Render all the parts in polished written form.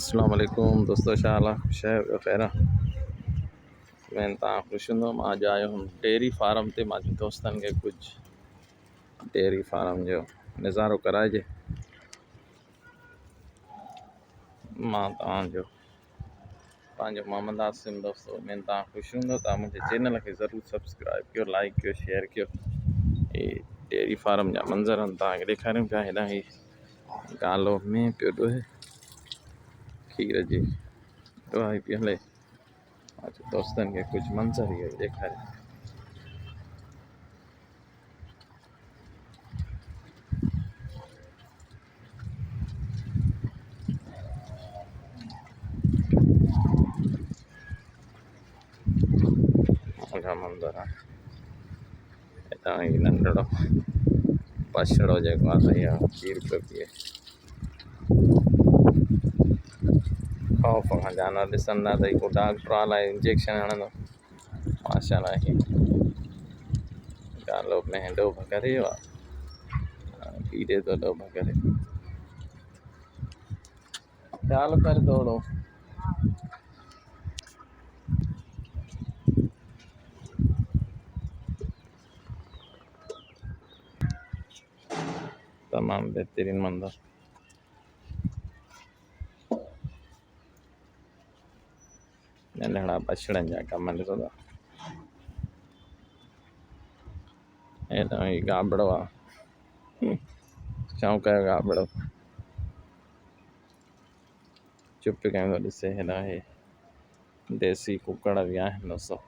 अस्सलाम वालेकुम दोस्तों, शाला शहर खैर मैं खुश हूँ। आज आयो हम डेयरी फार्म ते मां दोस्तन के कुछ डेयरी फार्म जो नज़ारो कराइजे। मां तव्हांजो पंहिंजो मोहम्मद आसिम दोस्तों, मैं खुश हूँ तो मुझे चैनल के ज़रूर सब्सक्राइब कयो, लाइक कयो, शेयर कयो। ये डेयरी फार्म जा मंज़र तव्हांखे ॾेखारियूं पिया। हेॾां ही गालो में पियो ॾोहे खीर जी दवाई पी हले। आज दोस्तन के कुछ मंज़र ये ॾेखारियूं। मंज़र आहे हितां ही नंढड़ो पछड़ो जेको आहे खीर पियो पीए। खौफ़ खां जानवर ॾिसंदा त को डॉक्टर अलाए इंजेक्शन हणंदो। माशाल्लाह ही गालो में डोभ करे पीड़े तो डोभ करे ख्याल कर थोड़ो। तमाम बेहतरीन मंदिर नंढड़ा बछड़न जा कम ॾिसो था। हेॾां ही गाबड़ो आहे, चौंक जो गाबड़ो चुप कंदो ॾिसे। हेॾां ही देसी कुकड़ भी आहिनि दोस्तों।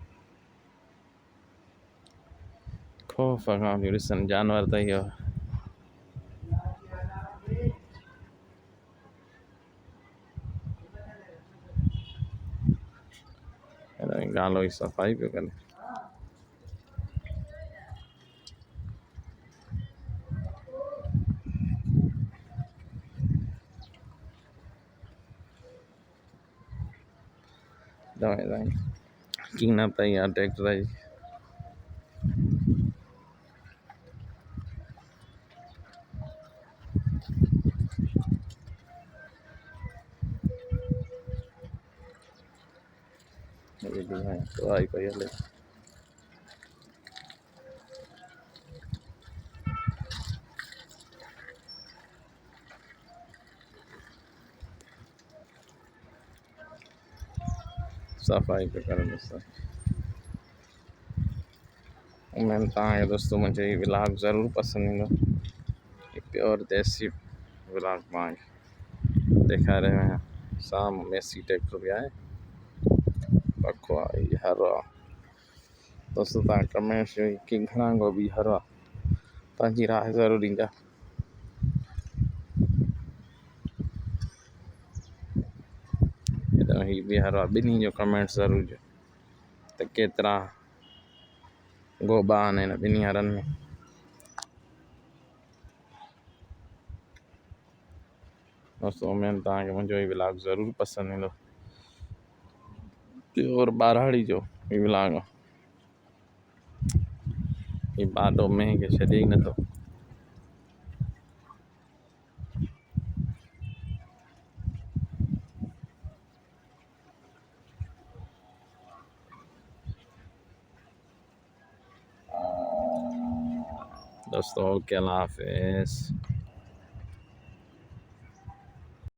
खौफ़ खां बि ॾिसनि जानवर त इहो गालो ही सफ़ाई पियो करे। कीन पई आहे ट्रैक्टर जी। दवाई पई हले। सफ़ाई पे करे दोस्तों। उम्मीद तव्हांखे दोस्तों मुझे ये व्लॉग ज़रूर पसंद ईंदो। प्योर देसी व्लॉग तव्हांखे ॾेखारे रहियो आहियां। साम्हूं मेसी ट्रैक्टर भी आहे, पखो आहे हरो आहे दोस्तों। तव्हां कमेंट्स कि घणा गोभी हरो आहे पंहिंजी राय ज़रूर ॾींदा। ही भी हरो आहे, ॿिन्ही जो कमेंट्स ज़रूर ॾियो त केतिरा गोबा आहिनि हिन ॿिन्ही हरनि में। दोस्तों उम्मीद तव्हांखे मुंहिंजो ही व्लॉग ज़रूर पसंद ईंदो। प्योर ॿारहाड़ी जो ही व्लॉग आहे। ही बादो में के छॾे ही नथो। दोस्तों ओके, अल्लाह हाफिज़।